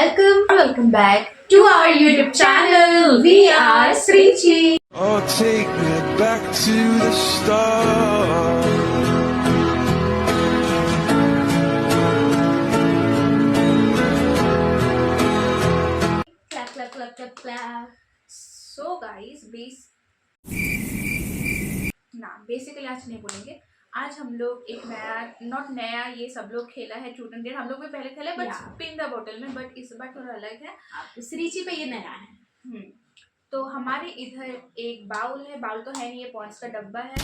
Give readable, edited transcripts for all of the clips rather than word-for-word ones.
welcome back to our YouTube channel. We are Srichi. Oh, take me back to the start. Clap. So guys, basically आज नहीं बोलेंगे। आज हम लोग एक नया ये सब लोग खेला है ट्रूथ एंड डेयर। हम लोग भी पहले खेला बट स्पिन द बॉटल में, बट इस बार थोड़ा अलग है। श्रीची पे ये नया है। तो हमारे इधर एक बाउल है, बाउल तो है नहीं, ये पॉइंट्स का डब्बा है।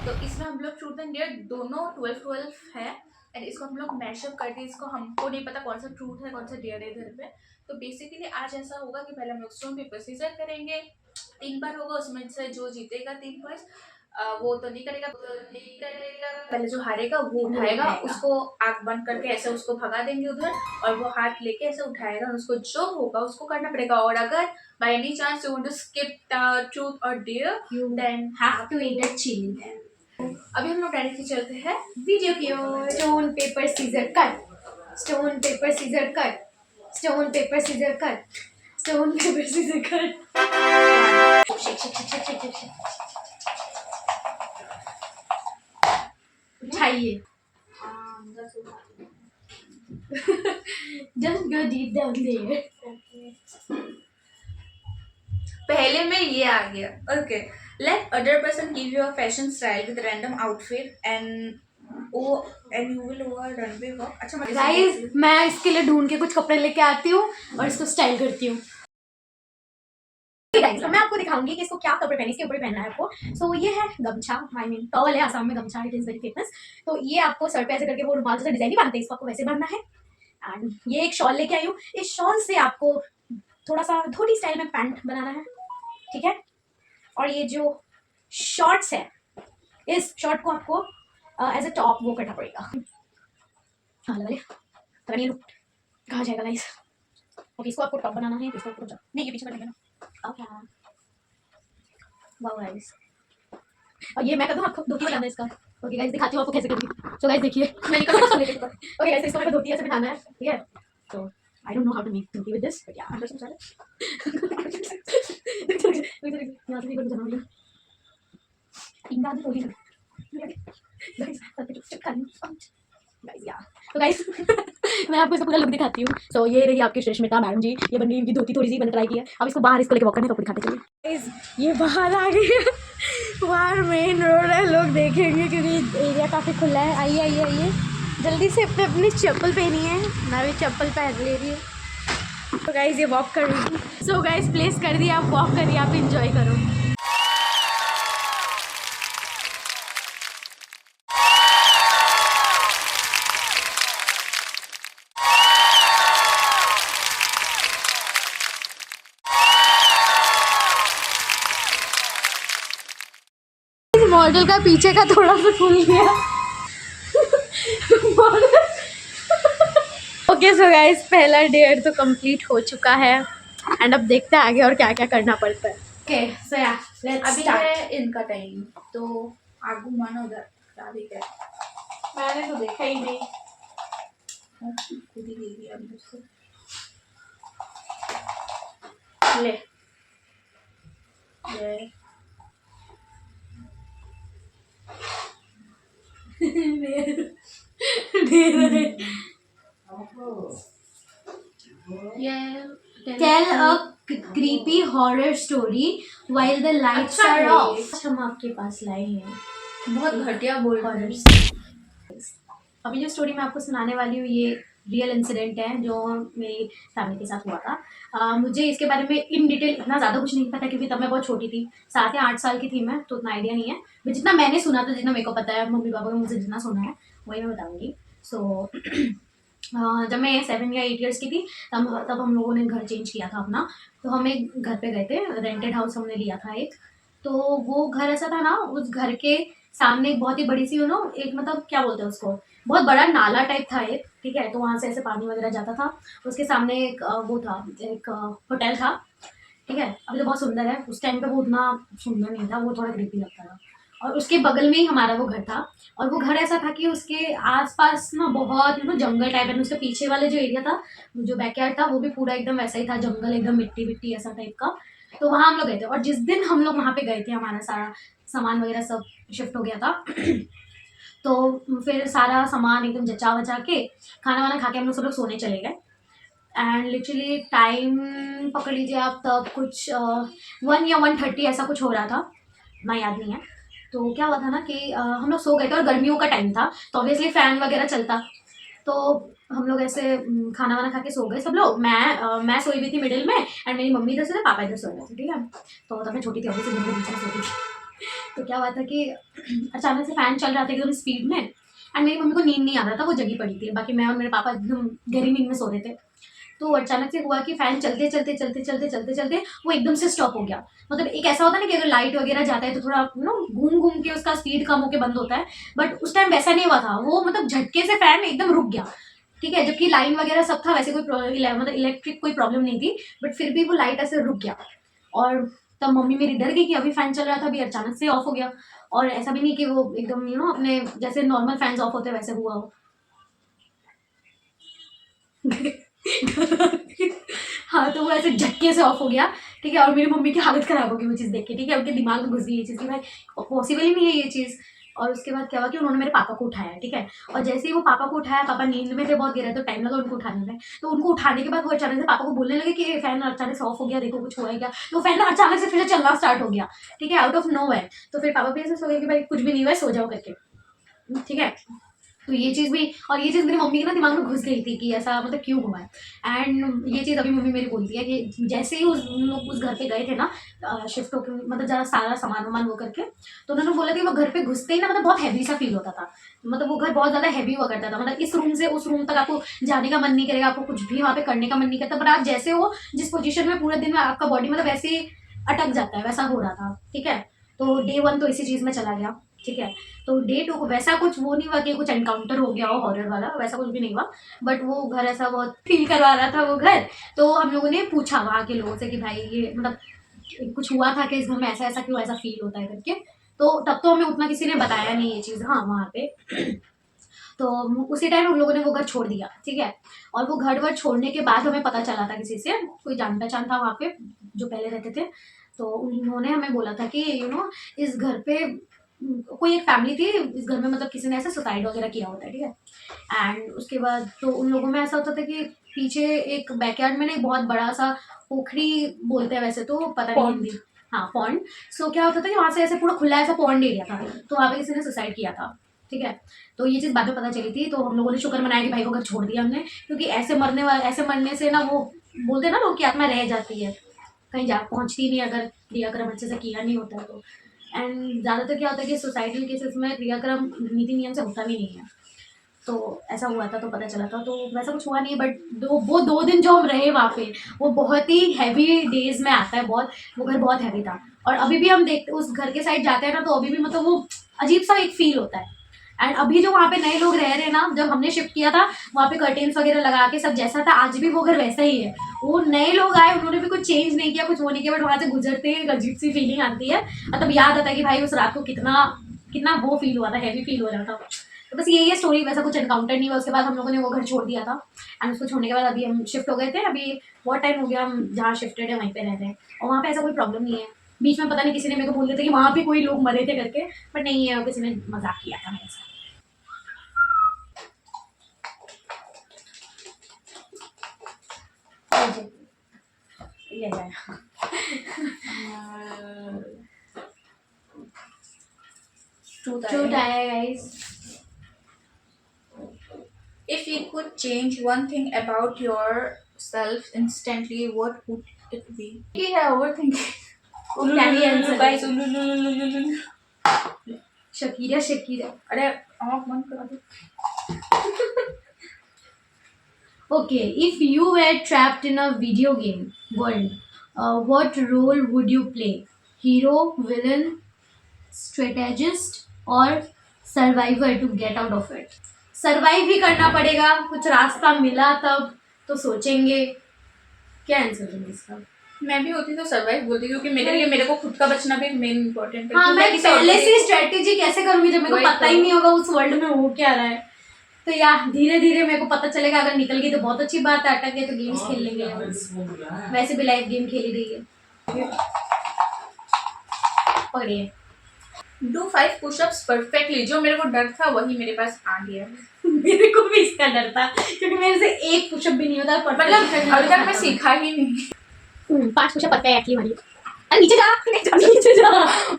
तो इसमें हम लोग ट्रूथ एंड डेयर दोनों 12 है एंड इसको हम लोग मैशअप करके, इसको हमको नहीं पता कौन सा ट्रूथ है कौन सा डेयर है इधर पे। तो बेसिकली आज ऐसा होगा कि पहले हम लोग स्टोन पेपर सीजर करेंगे, 3 बार होगा, उसमें से जो जीतेगा 3 फर्स्ट वो तो नहीं करेगा। पहले जो हारेगा वो उठाएगा, उसको आंख बंद करके ऐसे उसको भगा देंगे उधर, और वो हाथ लेके ऐसे उठाएगा और उसको जो होगा उसको करना पड़ेगा। और अगर by any chance you want to skip the truth or dare then have to eat a chili. अभी हम लोग डायरेक्टली चलते हैं वीडियो की ओर। Stone paper scissor cut, stone paper scissor cut, stone paper scissor cut, stone paper scissor cut. उठाइए। Just go deep down there. पहले में ये आ गया। Okay, let other person give you a fashion style with random outfit and you will runway walk. अच्छा guys, मैं इसके लिए ढूंढ के कुछ कपड़े लेके आती हूँ और इसको स्टाइल करती हूँ। तो मैं आपको दिखाऊंगी कि इसको क्या कपड़े पहने, इसके ऊपर पहनना है आपको। सो ये है गमछा, आई मीन टॉवल है, आसाम में गमछा इट इज वेरी फेमस। तो ये आपको सर पे ऐसे करके, वो रुमाल जैसा डिजाइन नहीं बांधते, इसको आपको वैसे बांधना है। एंड ये एक शॉल लेके आई हूँ, इस शॉल से आपको थोड़ा सा धोती स्टाइल में पैंट बनाना है, ठीक है। और ये जो शॉर्ट्स है, इस शॉर्ट को आपको एज अ टॉप वो करना पड़ेगा। हाँ लगा लिया, पता नहीं लुक कहाँ जाएगा गाइस। ओके, इसको आपको टॉप बनाना है, इसको नहीं ये पीछे कर देंगे ना। ओके वाओ गाइस, और ये मैं कर दूं आपको धोती बनाना है इसका। ओके गाइस, दिखाती हूँ आपको कैसे करूँगी। सो गाइस देखिए, मैंने ओके गाइस, इसको मेरे को धोती ऐसे बनाना है, ठीक है। तो I don't know how to make dhoti with this, but yeah I just यहाँ से भी बन जाना है। इंदा भी थोड़ी गाइस, सब कुछ चेक कर गाइस या। तो गाइस मैं आपको इसका पूरा लुक दिखाती हूँ। सो ये रही आपकी श्रेष्मिता मैडम जी, ये बन गई इनकी धोती, थोड़ी सी मैंने ट्राई की है। अब इसको बाहर इसको लेके वॉक करने तो दिखाते चलिए। गाइस ये बाहर आ गई है, बाहर मेन रोड है, लोग देखेंगे क्योंकि एरिया काफ़ी खुला है। आइए आइए आइए, जल्दी से अपनी चप्पल पहनी है, मैं भी चप्पल पहन ले रही हूँ। तो गाइस ये वॉक कर रही हूँ। सो गाइस प्लेस कर दिया, आप वॉक करिए, आप इंजॉय करो। मॉडल का पीछे का थोड़ा सा खुल गया। ओके सो गाइस, पहला डेयर तो कंप्लीट हो चुका है एंड अब देखते हैं आगे और क्या क्या करना पड़ता है। ओके सो या लेट्स अभी स्टार्ट। है इनका टाइम, तो आगू मानो उधर क्या दिख रहा है, मैंने तो देखा ही नहीं। खुद ही ले लिया अंदर से। ले Tell a creepy horror story while the lights अच्छा are है off. हम आपके पास लाए हैं बहुत घटिया बोल रहे हैं। अभी जो स्टोरी मैं आपको सुनाने वाली हूँ ये रियल इंसिडेंट है जो मेरी फैमिली के साथ हुआ था। मुझे इसके बारे में इन डिटेल इतना ज़्यादा कुछ नहीं पता क्योंकि तब मैं बहुत छोटी थी, 7 या 8 साल की थी मैं, तो उतना आइडिया नहीं है। जितना मैंने सुना था, जितना मेरे को पता है, मम्मी पापा ने मुझे जितना सुना है वही मैं बताऊँगी। सो जब मैं 7 या 8 ईयर्स की थी तब हम लोगों ने घर चेंज किया था अपना। तो हम एक घर पे गए थे, रेंटेड हाउस हमने लिया था एक। तो वो घर ऐसा था ना, उस घर के सामने एक बहुत ही बड़ी सी एक मतलब क्या बोलते हैं उसको, बहुत बड़ा नाला टाइप था एक, ठीक है। तो वहाँ से ऐसे पानी वगैरह जाता था। उसके सामने एक वो था, एक होटल था, ठीक है। अभी तो बहुत सुंदर है, उस टाइम पे वो उतना सुंदर नहीं था, वो थोड़ा क्रीपी लगता था। और उसके बगल में ही हमारा वो घर था। और वो घर ऐसा था कि उसके आसपास ना बहुत जंगल टाइप है। उसके पीछे वाले जो एरिया था, जो बैकयार्ड था, वो भी पूरा एकदम वैसा ही था, जंगल एकदम मिट्टी मिट्टी ऐसा टाइप का। तो वहाँ हम लोग गए थे, और जिस दिन हम लोग वहाँ पे गए थे हमारा सारा सामान वगैरह सब शिफ्ट हो गया था। तो फिर सारा सामान एकदम जचा वचा के खाना वाना खा के हम लोग सब लोग सोने चले गए। एंड लिटरली टाइम पकड़ लीजिए आप, तब कुछ 1 या 1:30 ऐसा कुछ हो रहा था, ना याद नहीं है। तो क्या हुआ था ना कि हम लोग सो गए थे और गर्मियों का टाइम था, तो ऑब्वियसली फ़ैन वगैरह चलता। तो हम लोग ऐसे खाना वाना खा के सो गए सब लोग। मैं सोई हुई थी मिडिल में, एंड मेरी मम्मी इधर से थे, पापा इधर सो रहे थे, ठीक है। तो तब मैं छोटी थी, ऑब्वियसली मेरे बीच में सोती थी। तो क्या हुआ था कि अचानक से फ़ैन चल रहा था एकदम स्पीड में, एंड मेरी मम्मी को नींद नहीं आ रहा था, वो जगी पड़ी थी। बाकी मैं और मेरे पापा एकदम गहरी नींद में सो रहे थे। तो अचानक से हुआ कि फैन चलते चलते चलते चलते चलते चलते वो एकदम से स्टॉप हो गया। मतलब एक ऐसा होता है ना कि अगर लाइट वगैरह जाता है तो थोड़ा घूम घूम के उसका स्पीड कम होकर बंद होता है, बट उस टाइम वैसा नहीं हुआ था। वो मतलब झटके से फैन एकदम रुक गया, ठीक है। जबकि लाइन वगैरह सब था, वैसे कोई मतलब इलेक्ट्रिक कोई प्रॉब्लम नहीं थी, बट फिर भी वो लाइट ऐसे रुक गया। और तब मम्मी मेरी डर गई कि अभी फैन चल रहा था, अभी अचानक से ऑफ हो गया। और ऐसा भी नहीं कि वो एकदम अपने जैसे नॉर्मल फैंस ऑफ होते वैसे हुआ हो। हाँ, तो वो ऐसे झटके से ऑफ हो गया, ठीक है। और मेरी मम्मी की हालत खराब हो गई वो चीज़ देख के, ठीक है। उनके दिमाग में घुस गई ये चीज़ कि भाई पॉसिबल ही नहीं है ये चीज़। और उसके बाद क्या हुआ कि उन्होंने मेरे पापा को उठाया, ठीक है। और जैसे ही वो पापा को उठाया, पापा नींद में थे, बहुत गिरे, तो टाइम लगा उनको उठाने में। तो उनको उठाने के बाद वो अचानक से पापा को बोलने लगे कि फैन अचानक से ऑफ हो गया, देखो कुछ हुआ है क्या। तो फैन अचानक से फिर से चलना स्टार्ट हो गया, ठीक है, आउट ऑफ नोवेयर। तो फिर पापा भी ऐसे सो गए कि भाई कुछ भी नहीं हुआ है, सो जाओ करके, ठीक है। तो ये चीज़ भी, और ये चीज़ मेरी मम्मी के ना दिमाग में घुस गई थी कि ऐसा मतलब क्यों हुआ है। एंड ये चीज़ अभी मम्मी मेरी बोलती है कि जैसे ही उन लोग उस घर पे गए थे ना, शिफ्ट होकर, मतलब ज़रा सारा सामान वामान वो करके, तो उन्होंने बोला कि वो घर पे घुसते ही ना मतलब बहुत हैवी सा फील होता था। मतलब वो घर बहुत ज़्यादा हैवी हुआ करता था, मतलब इस रूम से उस रूम तक आपको जाने का मन नहीं करेगा, आपको कुछ भी वहाँ पे करने का मन नहीं करता। पर आप जैसे हो जिस पोजीशन में पूरे दिन में आपका बॉडी मतलब वैसे ही अटक जाता है, वैसा हो रहा था, ठीक है। तो डे 1 तो इसी चीज़ में चला गया, ठीक है। तो डे 2 को वैसा कुछ वो नहीं हुआ कि कुछ एनकाउंटर हो गया हो हॉरर वाला, वैसा कुछ भी नहीं हुआ। बट वो घर ऐसा बहुत फील करवा रहा था वो घर। तो हम लोगों ने पूछा वहाँ के लोगों से कि भाई ये मतलब कुछ हुआ था कि इस घर में ऐसा ऐसा क्यों ऐसा फील होता है करके। तो तब तो हमें उतना किसी ने बताया नहीं ये चीज़, हाँ, वहाँ पे। तो उसी टाइम हम लोगों ने वो घर छोड़ दिया, ठीक है। और वो घर वर छोड़ने के बाद हमें पता चला था किसी से, कोई जान पहचान था वहाँ पे जो पहले रहते थे। तो उन्होंने हमें बोला था कि इस घर पे कोई एक फैमिली थी, इस घर में मतलब किसी ने ऐसे सुसाइड वगैरह किया होता है, ठीक है। एंड उसके बाद तो उन लोगों में ऐसा होता था कि पीछे एक बैकयार्ड में ना एक बहुत बड़ा सा पोखरी बोलते हैं वैसे तो, पता नहीं हिंदी, हाँ, पॉन्ड। सो क्या होता था कि वहाँ से ऐसे पूरा खुला ऐसा पॉन्ड एरिया था, तो वहाँ पे किसी ने सुसाइड किया था, ठीक है। तो ये चीज़ बाद में पता चली थी, तो हम लोगों ने शुक्र मनाया कि भाई को घर छोड़ दिया हमने, क्योंकि ऐसे मरने से ना, वो बोलते ना लोग कि आत्मा रह जाती है, कहीं जा पहुँचती नहीं अगर क्रियाक्रम अच्छे से किया नहीं होता है तो। एंड ज़्यादातर क्या होता है कि सोसाइटल केसेस में क्रियाक्रम नीति नियम से होता भी नहीं है। तो ऐसा हुआ था, तो पता चला था, तो वैसा कुछ हुआ नहीं है। बट वो 2 दिन जो हम रहे वहाँ पे, वो बहुत ही हैवी डेज में आता है, बहुत, वो घर बहुत हैवी था। और अभी भी हम देखते उस घर के साइड जाते हैं ना, तो अभी भी मतलब वो अजीब सा एक फील होता है। एंड अभी जो वहाँ पे नए लोग रह रहे हैं ना, जब हमने शिफ्ट किया था वहाँ पे कर्टेन्स वगैरह लगा के सब जैसा था, आज भी वो घर वैसा ही है। वो नए लोग आए, उन्होंने भी कुछ चेंज नहीं किया, कुछ वो नहीं किया, बट वहाँ से गुजरते ही एक अजीब सी फीलिंग आती है। मतलब याद आता है कि भाई उस रात को कितना कितना वो फील हुआ था, हैवी फील हो रहा था। तो बस यही है स्टोरी, वैसा कुछ एनकाउंटर नहीं हुआ। उसके बाद हम लोगों ने वो घर छोड़ दिया था, एंड उसको छोड़ने के बाद अभी हम शिफ्ट हो गए थे। अभी बहुत टाइम हो गया हम जहाँ शिफ्टेड है वहीं पे रह रहे हैं, और वहाँ पे ऐसा कोई प्रॉब्लम नहीं है। बीच में पता नहीं किसी ने मेरे को बोल दिया था कि वहाँ भी कोई लोग मरे थे करके, बट नहीं है, किसी ने मजाक किया था मेरे साथ। ये है Truth Truth आया। आया guys. If you could change one thing about yourself instantly, what would it be? ये है overthinking. क्या ही आंसर Guys, शकीरा। अरे आँख बंद करा दो। Okay, if you were trapped in a video game world, what role would you play? Hero, villain, strategist, or survivor to get out of it? Survive ही करना पड़ेगा, कुछ रास्ता मिला तब तो सोचेंगे। क्या आंसर देंगे इसका? मैं भी होती तो सर्वाइव बोलती, क्योंकि मेरे लिए मेरे को खुद का बचना भी मेन इम्पोर्टेंट है। हाँ, मैं किसी और पहले को- से स्ट्रेटेजी कैसे करूंगी जब मेरे को वही पता तो। ही नहीं होगा उस वर्ल्ड में हो क्या रहा है। तो यार धीरे धीरे मेरे को पता चलेगा, अगर निकल गई तो बहुत अच्छी बात है, अटक गए तो गेम्स खेल लेंगे, वैसे भी लाइव गेम खेल ही रही है। पढ़िए डू 5 पुशअप्स परफेक्टली। जो मेरे को डर था वही मेरे पास आ गया। मेरे को भी इसका डर था, क्योंकि मेरे से एक पुशअप भी नहीं होता, मतलब अभी तक मैं सीखा ही नहीं। 5 पुशअप परफेक्टली मारी। अरे नीचे जा, नीचे जा।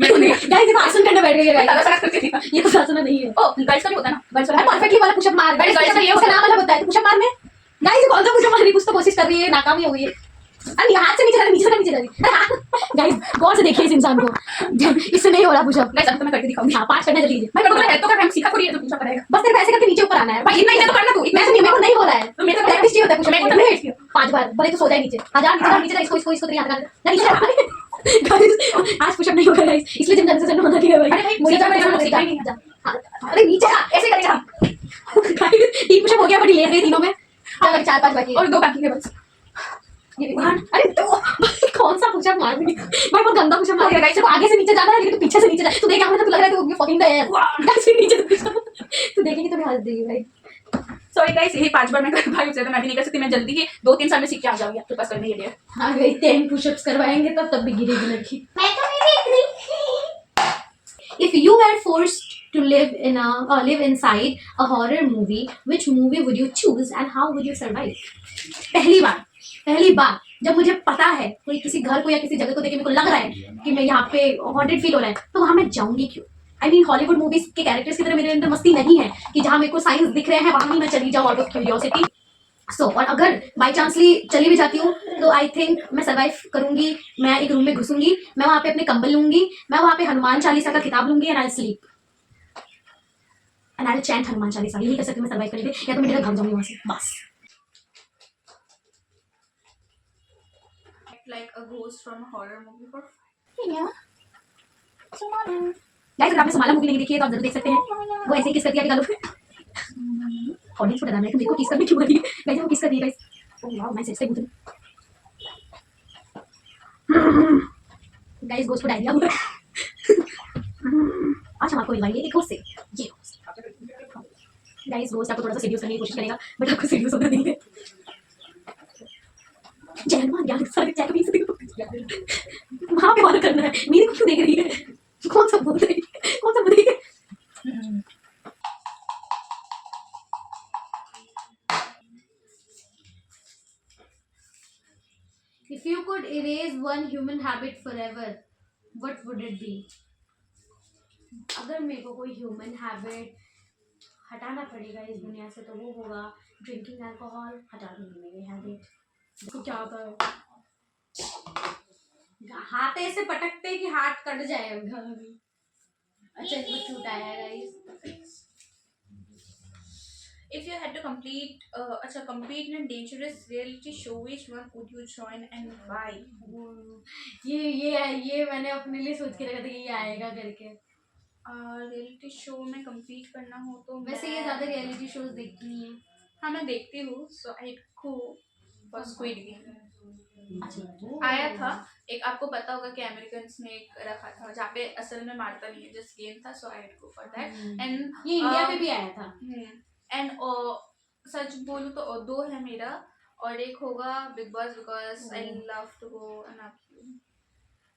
गाइस ये आसन करने बैठ गई है गाइस, ये तो आसन नहीं है। ओ गर्ल्स का भी होता है ना, गर्ल्स का परफेक्टली वाला पुशअप मार। Guys, guys, ये इसका नाम अलग होता है, तो पुशअप मार में। गाइस ये कौन सा पुशअप मार रही है, कुछ तो कोशिश कर रही है, नाकाम ही हो गई है। अरे हाथ से नीचे जा रही, नीचे जा रही। गाइस गौर से देखिए इस इंसान को, इससे नहीं हो रहा पुशअप। गाइस अभी तो मैं करके दिखाऊंगी। हां 5 करना जल्दी कीजिए भाई मेरे को हेल्प तो कर, हम सीखा थोड़ी है तो पूछा पड़ेगा। बस। तेरे पैसे करके नीचे ऊपर आना है भाई इतना ही तो करना तू, इतना मैं मेरे को नहीं हो रहा है, तो मेरे को प्रैक्टिस चाहिए होता है पुशअप मैं में। इतना नहीं 5 बार भले तो सो जाए नीचे। नीचे जा, नीचे जा, इसको तेरे हाथ लगा नीचे जा। गाइस आज पुशअप नहीं होगा गाइस, इसलिए जिम जाने से जन्म होना चाहिए भाई। अरे भाई, मुझे सीखा तो मैंने, पुशअप सीखा ही नहीं नहीं। जा। अरे नीचे जा, ऐसे करेगा। गाइस 3 पुशअप हो गया, बड़ी ले रही तीनों में। चल 4-5 बाकी और 2 बाकी है बस। अरे तो कौन सा पुशअप मार रही है भाई, बहुत गंदा पुशअप मार रही है गाइस। आगे से नीचे जाना है, लेकिन तू पीछे से नीचे जा। तू देख आगे तो लग रहा है तू फकिंग है गाइस, नीचे तू देखेगी तो मैं हंस देगी भाई। सॉरी गाइस, यही 5 बार मैं कर पाई, उससे तो मैं भी नहीं कर सकती। मैं जल्दी ही 2-3 साल में सीख के आ जाऊंगी आपके पास करने के लिए। हाँ गई 10 पुशअप्स करवाएंगे तब भी गिरेगी लड़की। मैं तो नहीं देख रही। If you were forced to live inside a horror movie, which movie would you choose and how would you survive? पहली बार जब मुझे पता है कोई किसी घर को या किसी जगह को देख के मेरे को लग रहा है कि मैं यहाँ पे हॉन्टेड फील हो रहा है, तो वहां मैं जाऊंगी क्यों? आई मीन हॉलीवुड मूवीज के कैरेक्टर्स की तरह मेरे अंदर मस्ती नहीं है कि जहां मेरे को साइंस दिख रहे हैं वहां ही मैं चली जाऊँ आउट ऑफ क्यूरियोसिटी। सो और अगर बाई चांसली चली भी जाती हूँ तो आई थिंक मैं सर्वाइव करूंगी। मैं एक रूम में घुसूंगी, मैं वहां पे अपने कंबल लूंगी, मैं वहां पे हनुमान चालीसा का किताब लूंगी and I sleep and I chant Hanuman Chalisa. यही कर सकती हूँ मैं सर्वाइव करने के, या तो मैं भाग जाऊंगी वहां से बस। Like a ghost from a horror movie for guys अगर आपने समाला मूवी नहीं देखी है तो आप जरूर देख सकते हैं। वो ऐसे ही किस करती है गालों पे। ऑडियंस को डराना है कि मेरे को किस करने क्यों बोली है गाइस, वो किस कर रही है गाइस। ओह वाओ मैं सच से पूछ गाइस गोस्ट को डायरिया हुआ है। आज हम आपको मिलवाएंगे एक होस्ट से। ये गाइस गोस्ट आपको थोड़ा सा सीरियस करने की कोशिश करेगा बट आपको सीरियस होना नहीं है। जयमान यार सारे चेक भी वहां पे ऑर्डर करना है, मेरे को क्यों देख रही है? कौन सा बोल रही है, कौन सा बोल रही है? If you could erase one human habit forever, what would it be? अगर मेरे को कोई ह्यूमन हैबिट हटाना पड़ेगा इस दुनिया से तो वो होगा ड्रिंकिंग अल्कोहल। हटा दूंगी मेरी हैबिट। देखो क्या होता है, हाथ ऐसे पटकते कि हाथ कट जाएगा अभी। अच्छा इसमें छूट आया guys. If you had to compete in a dangerous reality show, which one would you join and why? ये मैंने अपने लिए सोच के रखा था कि ये आएगा करके। रियलिटी शो में compete करना हो तो वैसे ये ज्यादा रियलिटी शोज देखती नहीं है। हाँ मैं देखती हूँ, so I go for Squid Game। अच्छा आया था एक, आपको पता होगा कि अमेरिकन्स ने एक रखा था जहाँ पे असल में मारता नहीं है, जस्ट गेम था, so I go for that। And ये इंडिया पे भी आया था। एंड सच बोलूँ तो 2 है मेरा, और एक होगा Bigg Boss because I love to go and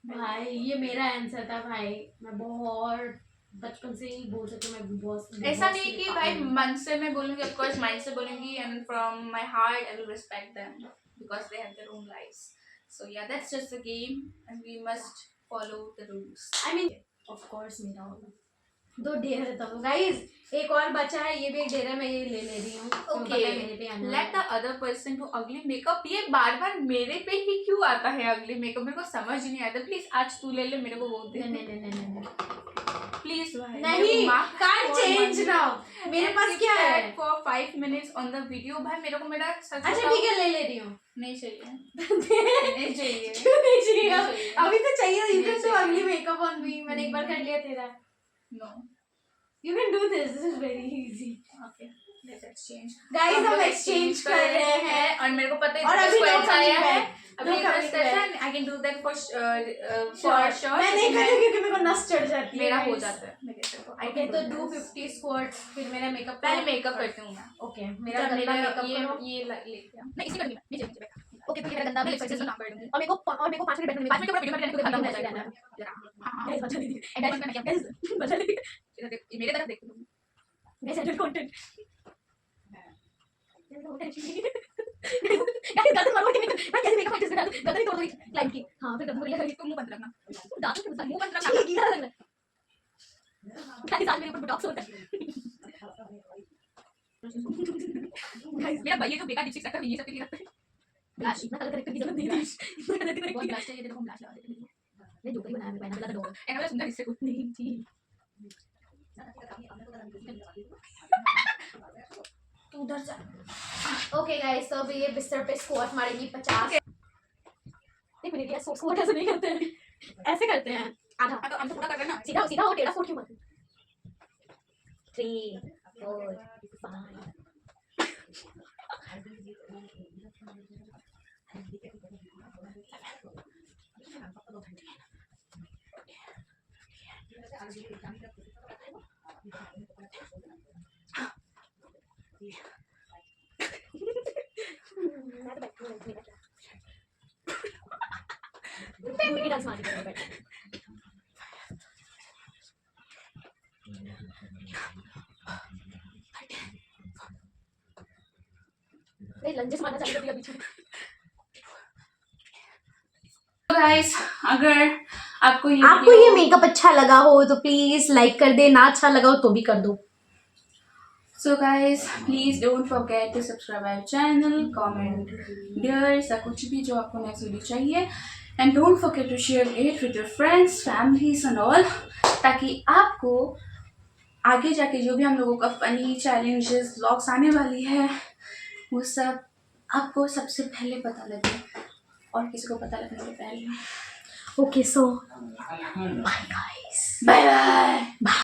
भाई ये मेरा आंसर था भाई। मैं बहुत बचपन से ही बोल सकती हूँ मैं बिग बॉस। ऐसा नहीं कि भाई मन से मैं बोलूँगी, ऑफ कोर्स माइंड से बोलूँगी, and from my heart I will respect them because they have their own lives. So yeah that's just a game and we must follow the rules. I mean of course मेरा होगा। 2 डेरा रहता हूँ guys, एक और बचा है, ये भी एक डेरा मैं ये ले रही हूँ। Okay let the other person to अगली मेकअप। ये बार बार मेरे पे ही क्यों आता है अगली मेकअप, मेरे को समझ नहीं आता। प्लीज आज तू ले ले, मेरे को वो दे। नहीं प्लीज भाई नहीं can't change now। मेरे पास क्या है for 5 minutes on the video. भाई मेरे को मेरा सच अच्छा ठीक है ले रही हूँ। नहीं चाहिए नहीं चाहिए क्यों नहीं चाहिए? नहीं चाहिए। अभी तो चाहिए। यू नहीं कैन डू चाहिए। अगली मेकअप ऑन मी। मैंने एक बार कर लिया तेरा। No you can do this is very easy. Okay let's exchange. Guys हम एक्सचेंज कर रहे हैं और मेरे को पता है और अभी इसको no ऐसा आया coming है back। अभी No coming session I can do that for sure मैं नहीं करती क्योंकि मेरे को नस चढ़ जाती है मेरा हो जाता है मेरे से तो आई ओके कैन तो डू 50 स्क्वाट्स फिर मेरा मेकअप पहले मेकअप करती हूँ मैं ओके मेरा जब गंदा मेरा मेकअप करो ये लेके आओ नहीं इसी करूंगी मैं नीचे नीचे ओके तो मेरा गंदा मैं मेकअप लिपस्टिक से कर काम कर दूंगी और मेरे को 5 मिनट बैठने 5 मिनट के ऊपर वीडियो में रहने को खत्म खत्म हो हो जाएगा जाएगा हाँ गाइस बचा लीजिए एंड में क्या गाइस बचा लीजिए मेरे तरफ देखो तुम गाइस एडिट कंटेंट गाइस गलत मारो कि मैं कैसे मेकअप आर्टिस्ट बना दूं गलत करो क्लाइंट की हां फिर गलत बोल तुम मुंह बंद रखना दांत के साथ मुंह बंद रखना गीला लग रहा है गाइस आज मेरे ऊपर बोटॉक्स होता है गाइस मेरा भाई ये जो बेकार लिपस्टिक रखता है ये सब के लिए रखता है ब्लश इतना कलर करेक्टर की जरूरत नहीं थी इतना कलर करेक्टर बहुत ब्लश है ये देखो हम ब्लश लगा देते हैं मैं जो भी बनाया मैं पहना लगा दो एंड वाला सुंदर इससे कुछ नहीं जी तू उधर जा ओके गाइस तो अभी ये बिस्तर पे स्क्वाट मारेंगी 50 एक मिनट यार स्क्वाट ऐसे नहीं करते हैं ऐसे करते हैं आधा हाँ तो हम तो पूरा कर रहे हैं ना सीधा सीधा और टेढ़ा स्क्वाट क्यों मारते 3 4 5 मैं तो बैठी हूँ पूरी डांस मार रही है नहीं लंजेस मारना चाहिए अभी बीच में गाइस अगर आपको ये मेकअप अच्छा लगा हो तो प्लीज लाइक कर दे ना अच्छा लगा हो तो भी कर दो So guys, please don't forget to subscribe our channel, comment there ऐसा कुछ भी जो आपको नेक्स्ट वीडियो चाहिए and don't forget to share it with your friends, families and all ताकि आपको आगे जाके जो भी हम लोगों का फनी चैलेंजेस व्लॉग्स आने वाली है वो सब आपको सबसे पहले पता लगे और किसी को पता लगने से पहले okay so bye guys bye bye